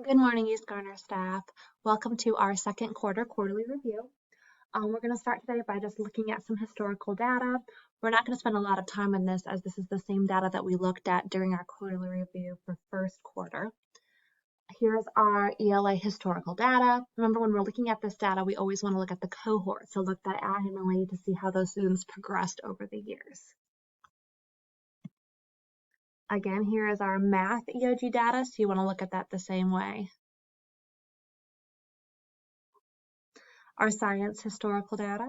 Good morning, East Garner staff. Welcome to our second quarter quarterly review. We're going to start today by just looking at some historical data. We're not going to spend a lot of time on this as this is the same data that we looked at during our quarterly review for first quarter. Here's our ELA historical data. Remember, when we're looking at this data, we always want to look at the cohort, so look diagonally to see how those students progressed over the years. Again, here is our math EOG data, so you want to look at that the same way. Our science historical data,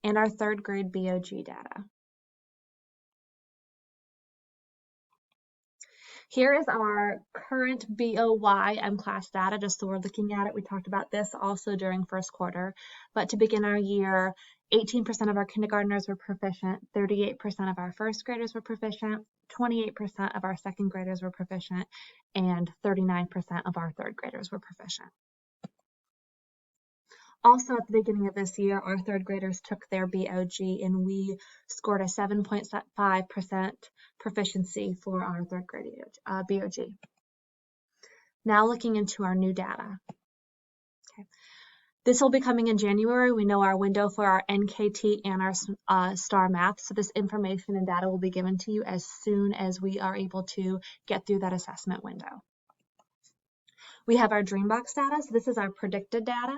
and our third grade BOG data. Here is our current BOY MClass data, just so we're looking at it. We talked about this also during first quarter, but to begin our year, 18% of our kindergartners were proficient, 38% of our first graders were proficient, 28% of our second graders were proficient, and 39% of our third graders were proficient. Also, at the beginning of this year, our third graders took their BOG and we scored a 7.5% proficiency for our third grade BOG. Now looking into our new data. Okay. This will be coming in January. We know our window for our NKT and our STAR math, so this information and data will be given to you as soon as we are able to get through that assessment window. We have our Dreambox data, so this is our predicted data.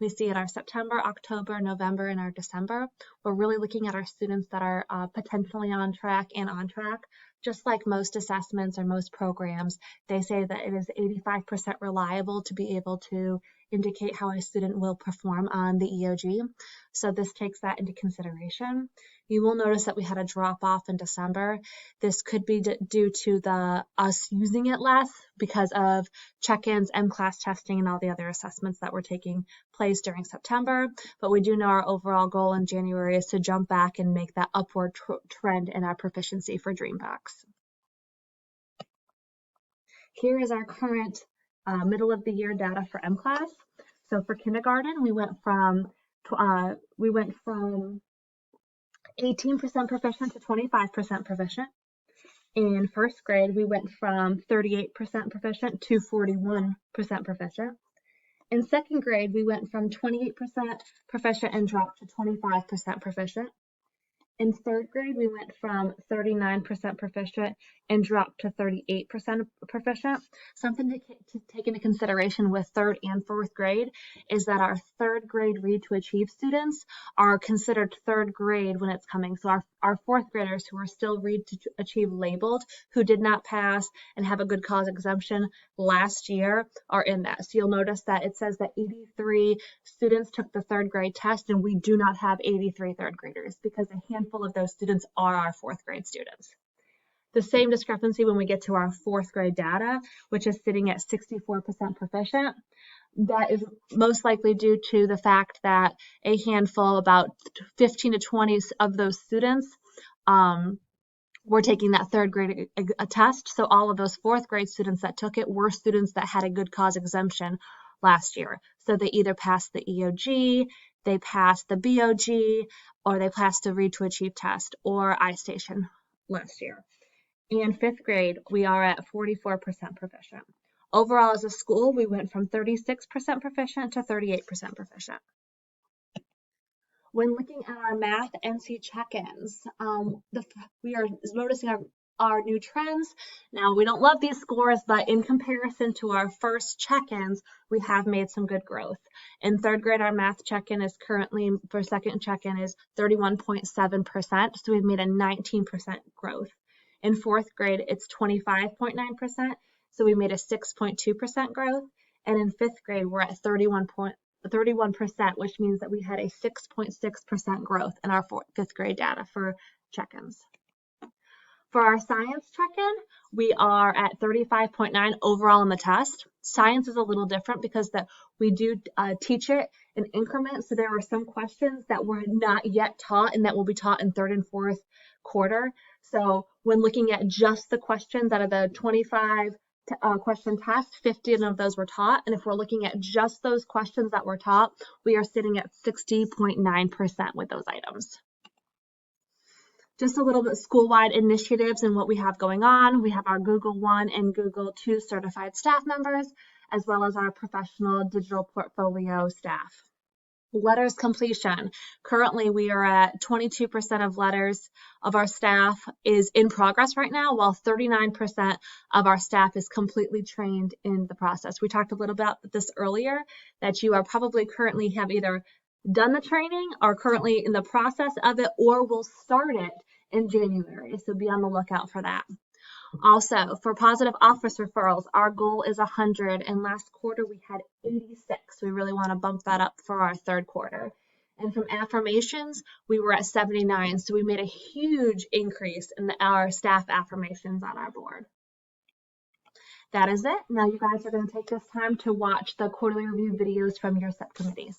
We see in our September, October, November, and our December. We're really looking at our students that are potentially on track and on track. Just like most assessments or most programs, they say that it is 85% reliable to be able to indicate how a student will perform on the EOG. So this takes that into consideration. You will notice that we had a drop off in December. This could be due to us using it less because of check-ins, MClass testing, and all the other assessments that were taking place during September. But we do know our overall goal in January is to jump back and make that upward trend in our proficiency for Dreambox. Here is our current middle of the year data for MClass. So for kindergarten, we went from 18% proficient to 25% proficient. In first grade, we went from 38% proficient to 41% proficient. In second grade, we went from 28% proficient and dropped to 25% proficient. In third grade, we went from 39% proficient and dropped to 38% proficient. Something to take into consideration with third and fourth grade is that our third grade read to achieve students are considered third grade when it's coming. So our fourth graders who are still read to achieve labeled, who did not pass and have a good cause exemption last year, are in that. So you'll notice that it says that 83 students took the third grade test, and we do not have 83 third graders because a handful of those students are our fourth grade students. The same discrepancy when we get to our fourth grade data, which is sitting at 64% proficient. That is most likely due to the fact that a handful, about 15 to 20 of those students, were taking that third grade test. So all of those fourth grade students that took it were students that had a good cause exemption last year. So they either passed the EOG, they passed the BOG, or they passed the Read to Achieve test or iStation last year. In fifth grade, we are at 44% proficient. Overall, as a school, we went from 36% proficient to 38% proficient. When looking at our math NC check-ins, we are noticing our new trends. Now, we don't love these scores, but in comparison to our first check-ins, we have made some good growth. In third grade, our math check-in is currently, for second check-in, is 31.7%, so we've made a 19% growth. In fourth grade, it's 25.9%, so we made a 6.2% growth. And in fifth grade, we're at 31%, which means that we had a 6.6% growth in our fifth grade data for check-ins. For our science check-in, we are at 35.9 overall in the test. Science is a little different because we do teach it in increments. So there are some questions that were not yet taught and that will be taught in third and fourth quarter. So when looking at just the questions out of the 25 question test, 15 of those were taught. And if we're looking at just those questions that were taught, we are sitting at 60.9% with those items. Just a little bit school-wide initiatives and what we have going on. We have our Google One and Google Two certified staff members, as well as our professional digital portfolio staff. Letters completion. Currently, we are at 22% of letters of our staff is in progress right now, while 39% of our staff is completely trained in the process. We talked a little about this earlier, that you are probably currently have either done the training, are currently in the process of it, or will start it in January. So be on the lookout for that. Also, for positive office referrals, our goal is 100, and last quarter we had 86. We really want to bump that up for our third quarter. And from affirmations, we were at 79, so we made a huge increase in our staff affirmations on our board. That is it. Now you guys are going to take this time to watch the quarterly review videos from your subcommittees.